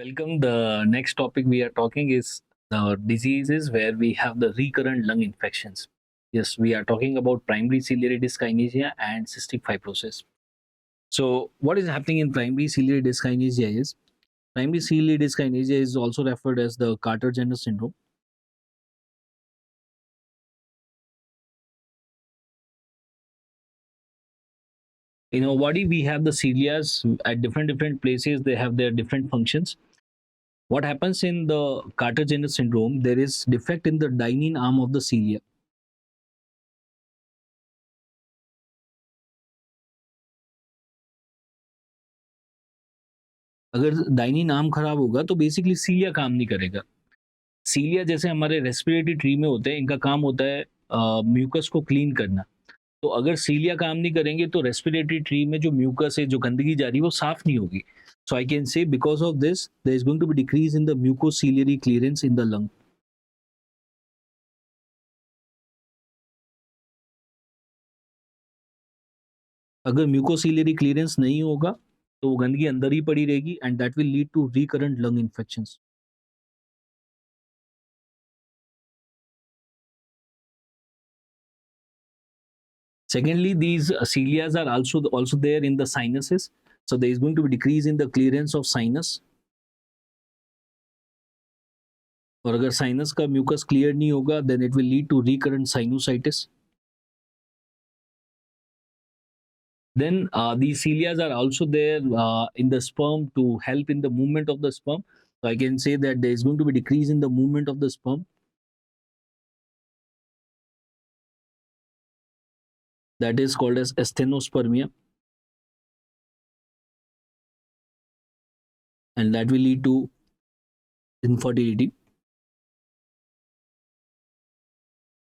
Welcome. The next topic we are talking is the diseases where we have the recurrent lung infections. Yes, we are talking about primary ciliary dyskinesia and cystic fibrosis. So, what is happening in primary ciliary dyskinesia is primary ciliary dyskinesia is also referred as the Carter-Jenner syndrome. In our body, we have the cilias at different places. They have their different functions. What happens in the Carter-Jenner syndrome? There is defect in the dynein arm of the cilia. अगर दाहिनी नाम खराब होगा तो basically सीलिया काम नहीं करेगा। सीलिया जैसे हमारे रेस्पिरेटरी ट्री में होते हैं, इनका काम होता है म्यूकस को क्लीन करना। तो अगर सीलिया काम नहीं करेंगे तो रेस्पिरेटरी ट्री में जो म्यूकस है, जो गंदगी जा रही है वो साफ नहीं होगी। So I can say because of this there is going to be decrease in the mucociliary clearance in the lung. अगर म्यूकोसीलियरी क्लियरेंस नहीं होगा तो वो गंदगी अंदर ही पड़ी रहेगी and that will lead to recurrent lung infections. Secondly, these cilias are also there in the sinuses. So there is going to be decrease in the clearance of sinus. और अगर साइनस का म्यूकस क्लियर नहीं होगा then it will lead to recurrent sinusitis. Then these cilias are also there in the sperm to help in the movement of the sperm. So I can say that there is going to be decrease in the movement of the sperm. That is called as asthenospermia. And that will lead to infertility.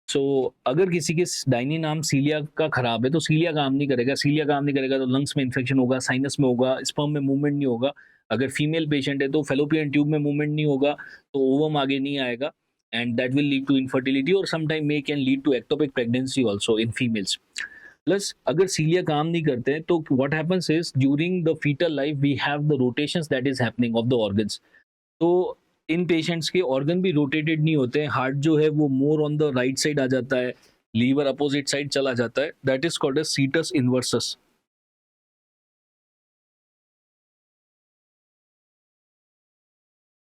सो अगर किसी के डाइनी नाम सीलिया का खराब है तो सीलिया काम नहीं करेगा। सीलिया काम नहीं करेगा तो लंग्स में इन्फेक्शन होगा, साइनस में होगा, स्पर्म में मूवमेंट नहीं होगा। अगर फीमेल पेशेंट है तो फेलोपियन ट्यूब में मूवमेंट नहीं होगा, तो ओवम आगे नहीं आएगा and that will lead to infertility और some time may can lead to ectopic pregnancy also in females. Plus अगर सीलिया काम नहीं करते हैं तो what happens is during the fetal life we have the rotations that is happening of the organs. तो इन पेशेंट्स के ऑर्गन भी रोटेटेड नहीं होते हैं। हार्ट जो है वो more on the right side आ जाता है, लीवर अपोजिट साइड चला जाता है। That is called as situs inversus.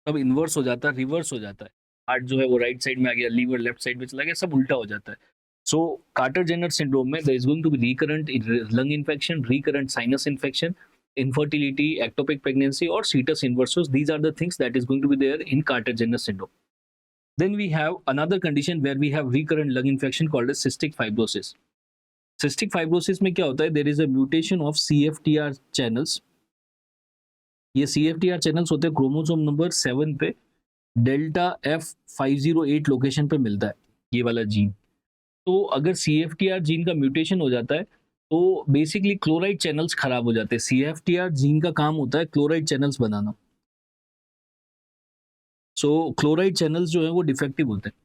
अब इन्वर्स हो जाता है, रिवर्स हो जाता है। हार्ट जो है वो राइट साइड में आ गया, लीवर लेफ्ट साइड में चला गया, सब उल्टा हो जाता है। सो कार्टर जेनर सिंड्रोम में there is going to be recurrent lung infection, recurrent sinus infection, infertility, ectopic pregnancy, or cetus inversus. These are the things that is going to be there in Carter-Jenner syndrome. Then we have another condition where we have recurrent lung infection called as cystic fibrosis. Cystic fibrosis में क्या होता है? There is a mutation of CFTR channels. ये CFTR channels होते हैं chromosome number 7 पे delta F508 location पे मिलता है ये वाला जीन। तो अगर CFTR जीन का म्यूटेशन हो जाता है तो बेसिकली क्लोराइड चैनल्स खराब हो जाते हैं। CFTR जीन का काम होता है क्लोराइड चैनल्स बनाना। सो क्लोराइड चैनल्स जो है वो डिफेक्टिव होते हैं।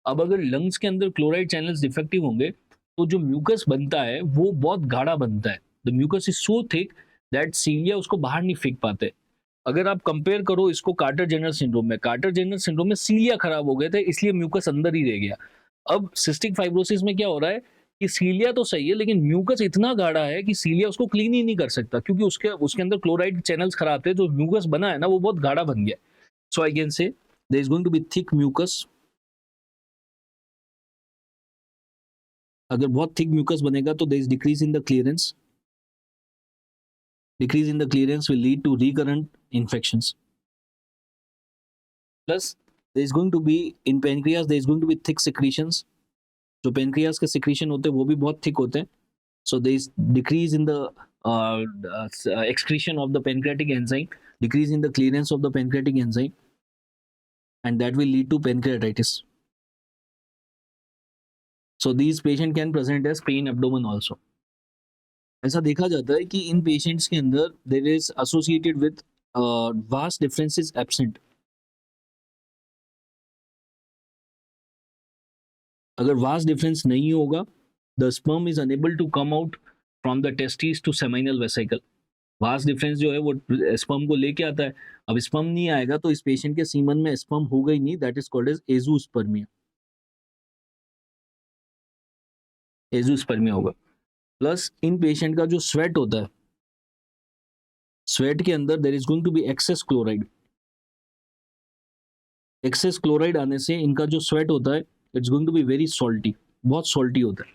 अब अगर लंग्स के अंदर क्लोराइड चैनल्स डिफेक्टिव होंगे तो जो म्यूकस बनता है वो बहुत गाढ़ा बनता है। The mucus is so thick that cilia उसको बाहर नहीं फेंक पाते। अगर आप कंपेयर करो इसको कार्टर जेनर सिंड्रोम में, कार्टर जेनर सिंड्रोम में सीलिया खराब हो गए थे इसलिए म्यूकस अंदर ही रह गया। अब सिस्टिक फाइब्रोसिस में क्या हो रहा है कि सीलिया तो सही है लेकिन म्यूकस इतना गाढ़ा है कि सीलिया उसको क्लीन ही नहीं कर सकता, क्योंकि उसके उसके अंदर क्लोराइड चैनल्स खराब थे। जो म्यूकस बना है ना वो बहुत गाढ़ा बन गया। So I can say there is going to be thick mucus. अगर बहुत थिक म्यूकस बनेगा तो there is decrease in the clearance. Decrease in the clearance will lead to recurrent infections. Plus there is going to be in pancreas there is going to be thick secretions. जो pancreas के secretion होते हैं वो भी बहुत thick होते हैं। So there is decrease in the excretion of the pancreatic enzyme, decrease in the clearance of the pancreatic enzyme, and that will lead to pancreatitis. So these patient can present as pain abdomen also. ऐसा देखा जाता है कि इन patients के अंदर there is associated with vas deferens absent. अगर vas deferens नहीं होगा the sperm is unable to come out from the testis to seminal vesicle. Vas deferens जो है वो स्पर्म को लेके आता है। अब स्पर्म नहीं आएगा तो इस पेशेंट के सीमन में स्पर्म होगा ही नहीं, that is called as azoospermia. Azoospermia होगा। प्लस इन पेशेंट का जो स्वेट होता है, स्वेट के अंदर there is going to be excess chloride. Excess chloride आने से इनका जो स्वेट होता है it's going to be very salty, बहुत सॉल्टी होता है।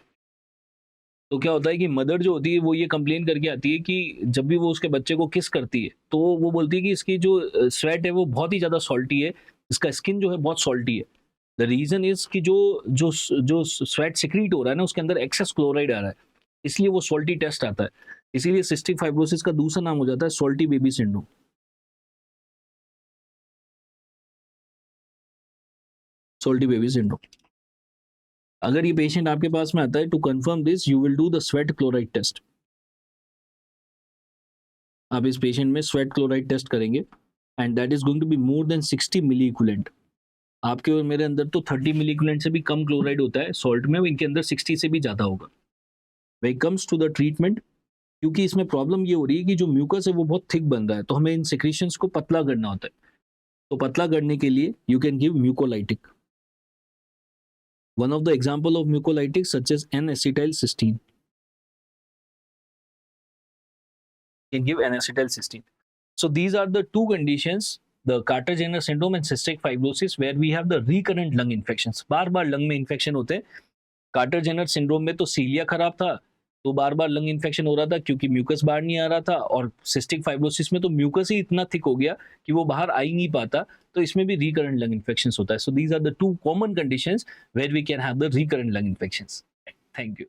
तो क्या होता है कि मदर जो होती है वो ये कंप्लेन करके आती है कि जब भी वो उसके बच्चे को किस करती है तो वो बोलती है कि इसकी जो स्वेट है वो बहुत ही ज़्यादा सॉल्टी है, इसका स्किन जो है बहुत सॉल्टी है। द रीज़न इज़ कि जो जो जो स्वेट सिक्रीट हो रहा है ना उसके अंदर एक्सेस क्लोराइड आ रहा है, इसलिए वो सॉल्टी टेस्ट आता है। इसीलिए सिस्टिक फाइब्रोसिस का दूसरा नाम हो जाता है salty baby syndrome. Salty baby syndrome. अगर ये पेशेंट आपके पास में आता है, to confirm this you will do the sweat chloride test. आप इस पेशेंट में स्वेट क्लोराइड टेस्ट करेंगे and that is going to be more than 60 milliequivalent. आपके और मेरे अंदर तो 30 मिली इक्विवेलेंट से भी कम क्लोराइड होता है सॉल्ट में, इनके अंदर 60 से भी ज़्यादा होगा। When it comes to the treatment, क्योंकि इसमें प्रॉब्लम ये हो रही है कि जो म्यूकस है वो बहुत थिक बन रहा है, तो हमें इन सिक्रीशंस को पतला करना होता है। तो पतला करने के लिए you can give mucolytic. One of the example of mucolytic such as N-acetylcysteine। Can give N-acetylcysteine. So these are the two conditions, the Carter-Jenner syndrome and cystic fibrosis, where we have the recurrent lung infections. Bar bar lung में infection होते हैं। Quarter Jenner syndrome में तो सीलिया खराब था, तो बार बार lung infection हो रहा था क्योंकि म्यूकस बाहर नहीं आ रहा था, और सिस्टिक फाइब्रोसिस में तो म्यूकस ही इतना थिक हो गया कि वो बाहर आ ही नहीं पाता, तो इसमें भी रिकरेंट लंग इन्फेक्शन होता है। So these are the two common conditions where we can have the recurrent lung infections. Thank you.